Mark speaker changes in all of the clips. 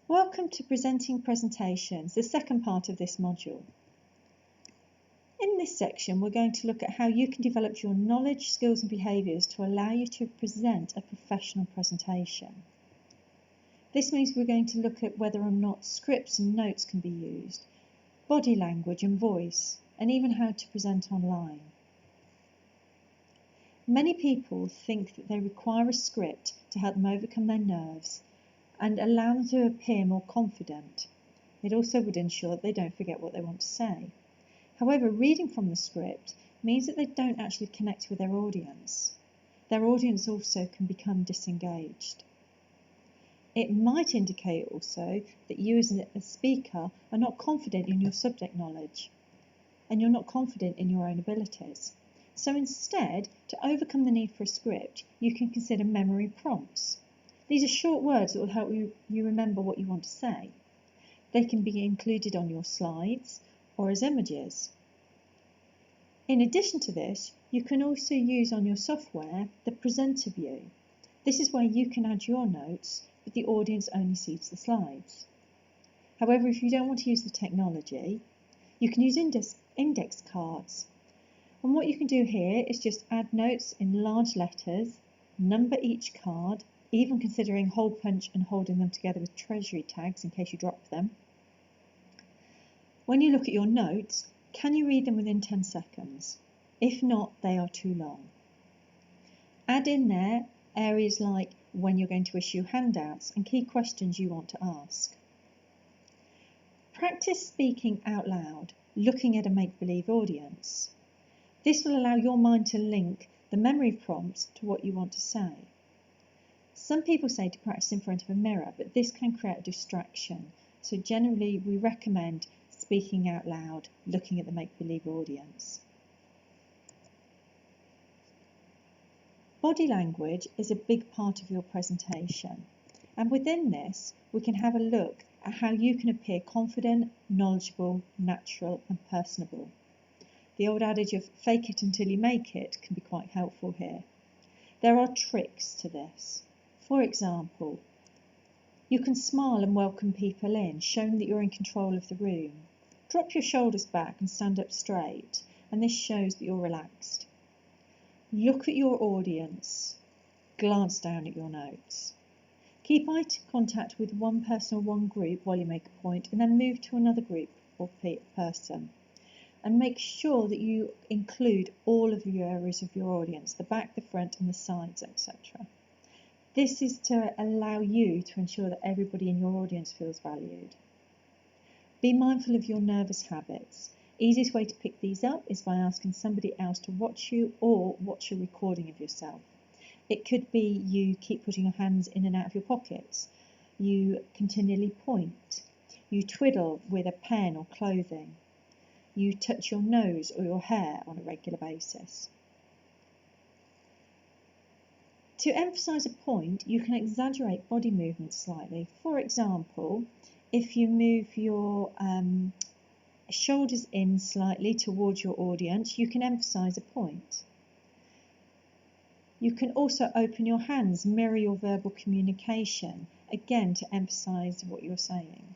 Speaker 1: Welcome to Presenting Presentations, the second part of this module. In this section, we're going to look at how you can develop your knowledge, skills and behaviours to allow you to present a professional presentation. This means we're going to look at whether or not scripts and notes can be used, body language and voice, and even how to present online. Many people think that they require a script to help them overcome their nerves and allow them to appear more confident. It also would ensure that they don't forget what they want to say. However, reading from the script means that they don't actually connect with their audience. Their audience also can become disengaged. It might indicate also that you as a speaker are not confident in your subject knowledge and you're not confident in your own abilities. So instead, to overcome the need for a script, you can consider memory prompts. These are short words that will help you remember what you want to say. They can be included on your slides or as images. In addition to this, you can also use on your software the presenter view. This is where you can add your notes, but the audience only sees the slides. However, if you don't want to use the technology, you can use index cards. And what you can do here is just add notes in large letters, number each card, even considering hole punch and holding them together with treasury tags in case you drop them. When you look at your notes, can you read them within 10 seconds? If not, they are too long. Add in there areas like when you're going to issue handouts and key questions you want to ask. Practice speaking out loud, looking at a make-believe audience. This will allow your mind to link the memory prompts to what you want to say. Some people say to practice in front of a mirror, but this can create a distraction. So generally, we recommend speaking out loud, looking at the make-believe audience. Body language is a big part of your presentation. And within this, we can have a look at how you can appear confident, knowledgeable, natural and personable. The old adage of fake it until you make it can be quite helpful here. There are tricks to this. For example, you can smile and welcome people in, showing that you're in control of the room. Drop your shoulders back and stand up straight, and this shows that you're relaxed. Look at your audience. Glance down at your notes. Keep eye contact with one person or one group while you make a point, and then move to another group or person. And make sure that you include all of the areas of your audience, the back, the front and the sides, etc. This is to allow you to ensure that everybody in your audience feels valued. Be mindful of your nervous habits. Easiest way to pick these up is by asking somebody else to watch you or watch a recording of yourself. It could be you keep putting your hands in and out of your pockets, you continually point, you twiddle with a pen or clothing, you touch your nose or your hair on a regular basis. To emphasise a point, you can exaggerate body movements slightly. For example, if you move your shoulders in slightly towards your audience, you can emphasise a point. You can also open your hands, mirror your verbal communication, again to emphasise what you're saying.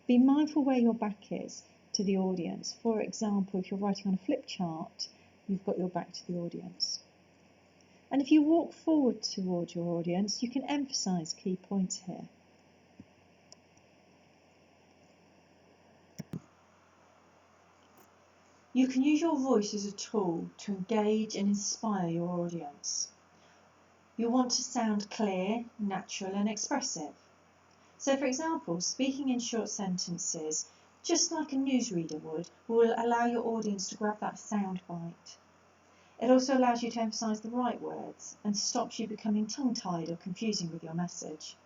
Speaker 1: Be mindful where your back is to the audience. For example, if you're writing on a flip chart, you've got your back to the audience. And if you walk forward towards your audience, you can emphasise key points here. You can use your voice as a tool to engage and inspire your audience. You want to sound clear, natural and expressive. So for example, speaking in short sentences, just like a newsreader would, will allow your audience to grab that sound bite. It also allows you to emphasise the right words and stops you becoming tongue-tied or confusing with your message.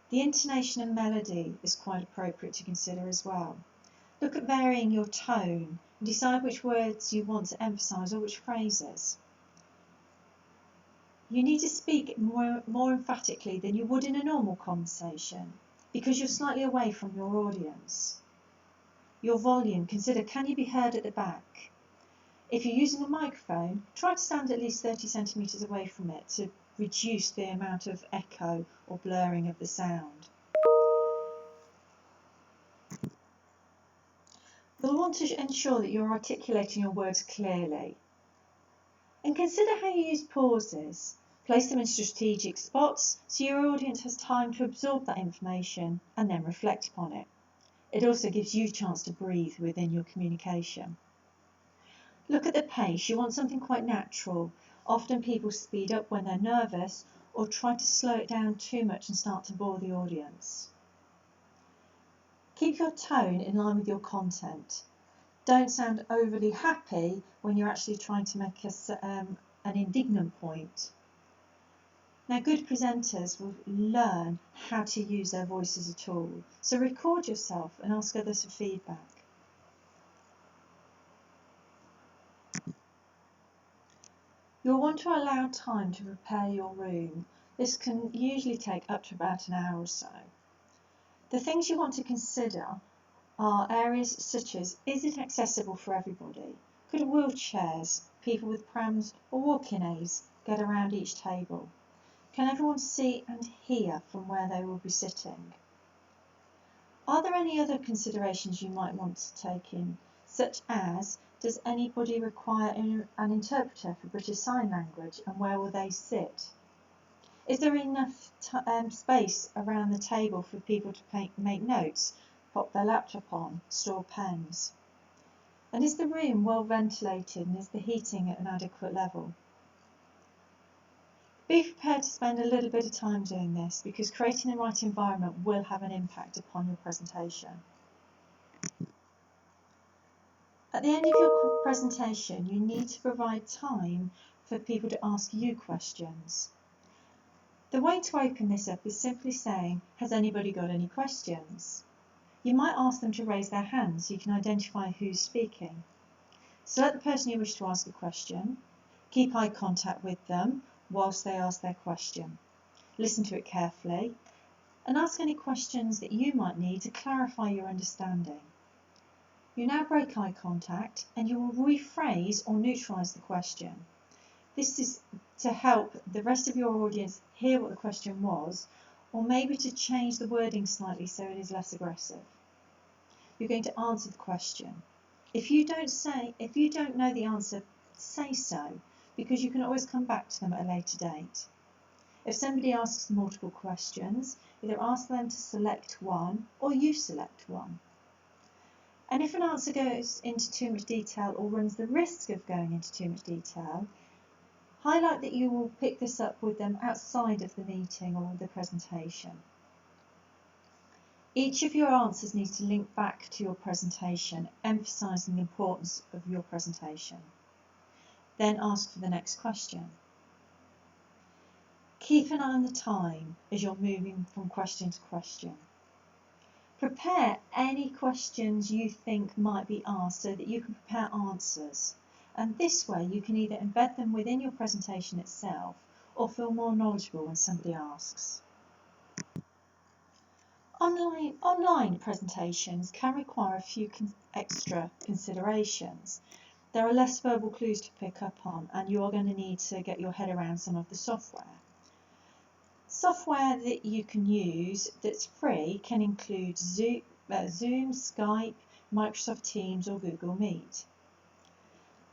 Speaker 1: The intonation and melody is quite appropriate to consider as well. Look at varying your tone and decide which words you want to emphasise or which phrases. You need to speak more emphatically than you would in a normal conversation because you're slightly away from your audience. Your volume, consider, can you be heard at the back? If you're using a microphone, try to stand at least 30 centimetres away from it to reduce the amount of echo or blurring of the sound. You'll want to ensure that you're articulating your words clearly. And consider how you use pauses. Place them in strategic spots so your audience has time to absorb that information and then reflect upon it. It also gives you a chance to breathe within your communication. Look at the pace. You want something quite natural. Often people speed up when they're nervous or try to slow it down too much and start to bore the audience. Keep your tone in line with your content. Don't sound overly happy when you're actually trying to make an indignant point. Now, good presenters will learn how to use their voice as a tool, so record yourself and ask others for feedback. You'll want to allow time to prepare your room. This can usually take up to about an hour or so. The things you want to consider are areas such as, is it accessible for everybody? Could wheelchairs, people with prams or walking aids get around each table? Can everyone see and hear from where they will be sitting? Are there any other considerations you might want to take in, such as, does anybody require an interpreter for British Sign Language, and where will they sit? Is there enough space around the table for people to make notes, pop their laptop on, store pens? And is the room well ventilated, and is the heating at an adequate level? Be prepared to spend a little bit of time doing this, because creating the right environment will have an impact upon your presentation. At the end of your presentation, you need to provide time for people to ask you questions. The way to open this up is simply saying, has anybody got any questions? You might ask them to raise their hand so you can identify who's speaking. Select the person you wish to ask a question. Keep eye contact with them whilst they ask their question. Listen to it carefully and ask any questions that you might need to clarify your understanding. You now break eye contact and you will rephrase or neutralise the question. This is to help the rest of your audience hear what the question was, or maybe to change the wording slightly so it is less aggressive. You're going to answer the question. If you don't know the answer, say so, because you can always come back to them at a later date. If somebody asks multiple questions, either ask them to select one or you select one. And if an answer goes into too much detail or runs the risk of going into too much detail, highlight that you will pick this up with them outside of the meeting or the presentation. Each of your answers needs to link back to your presentation, emphasising the importance of your presentation. Then ask for the next question. Keep an eye on the time as you're moving from question to question. Prepare any questions you think might be asked so that you can prepare answers. And this way you can either embed them within your presentation itself or feel more knowledgeable when somebody asks. Online presentations can require a few extra considerations. There are less verbal clues to pick up on, and you are going to need to get your head around some of the software. Software that you can use that's free can include Zoom, Skype, Microsoft Teams or Google Meet.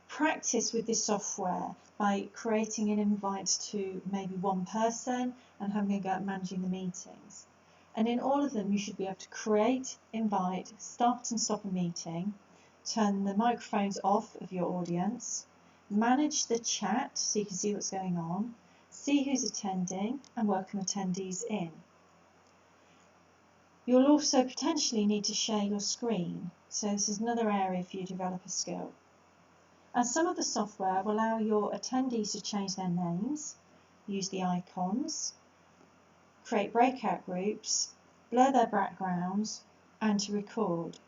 Speaker 1: Practice with this software by creating an invite to maybe one person and having a go at managing the meetings. And in all of them you should be able to create, invite, start and stop a meeting, turn the microphones off of your audience, manage the chat so you can see what's going on, see who's attending and welcome attendees in. You'll also potentially need to share your screen, so this is another area for you to develop a skill. And some of the software will allow your attendees to change their names, use the icons, create breakout groups, blur their backgrounds, and to record.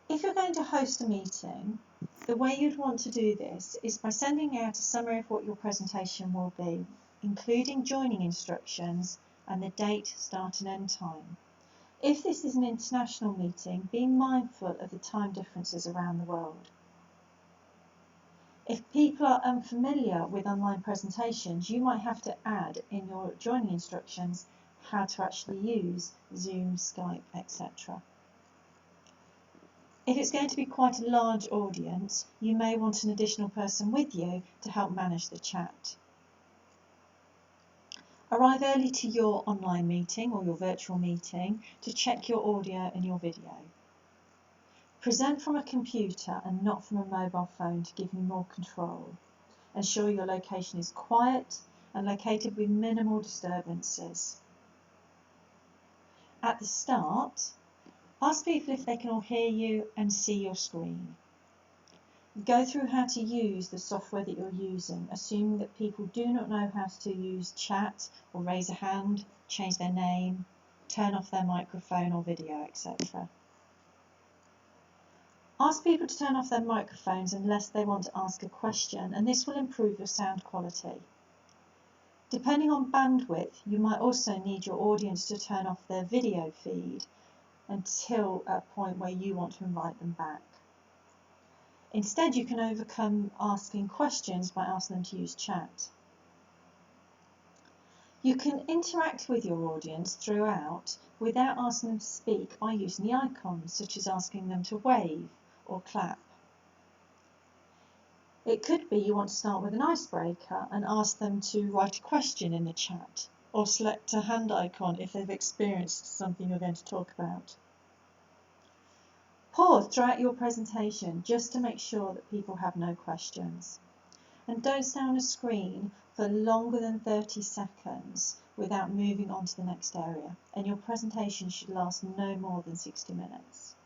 Speaker 1: If you're going to host a meeting, the way you'd want to do this is by sending out a summary of what your presentation will be, including joining instructions and the date, start and end time. If this is an international meeting, be mindful of the time differences around the world. If people are unfamiliar with online presentations, you might have to add in your joining instructions how to actually use Zoom, Skype, etc. If it's going to be quite a large audience, you may want an additional person with you to help manage the chat. Arrive early to your online meeting or your virtual meeting to check your audio and your video. Present from a computer and not from a mobile phone to give you more control. Ensure your location is quiet and located with minimal disturbances. At the start, ask people if they can all hear you and see your screen. Go through how to use the software that you're using, assuming that people do not know how to use chat or raise a hand, change their name, turn off their microphone or video, etc. Ask people to turn off their microphones unless they want to ask a question, and this will improve your sound quality. Depending on bandwidth, you might also need your audience to turn off their video feed until a point where you want to invite them back. Instead, you can overcome asking questions by asking them to use chat. You can interact with your audience throughout without asking them to speak by using the icons, such as asking them to wave or clap. It could be you want to start with an icebreaker and ask them to write a question in the chat, or select a hand icon if they've experienced something you're going to talk about. Pause throughout your presentation just to make sure that people have no questions. And don't stay on a screen for longer than 30 seconds without moving on to the next area, and your presentation should last no more than 60 minutes.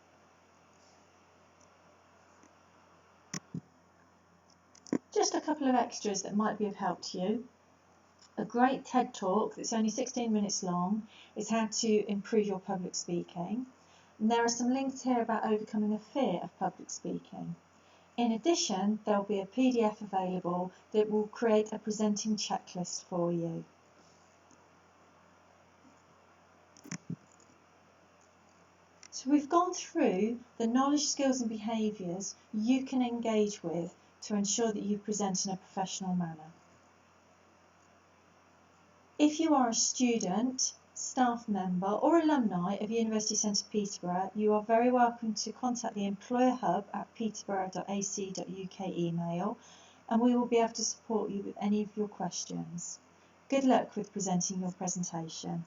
Speaker 1: Just a couple of extras that might be of help to you. A great TED Talk that's only 16 minutes long is how to improve your public speaking. And there are some links here about overcoming a fear of public speaking. In addition, there will be a PDF available that will create a presenting checklist for you. So we've gone through the knowledge, skills and behaviours you can engage with to ensure that you present in a professional manner. If you are a student, staff member or alumni of University Centre Peterborough, you are very welcome to contact the Employer Hub at peterborough.ac.uk email, and we will be able to support you with any of your questions. Good luck with presenting your presentation.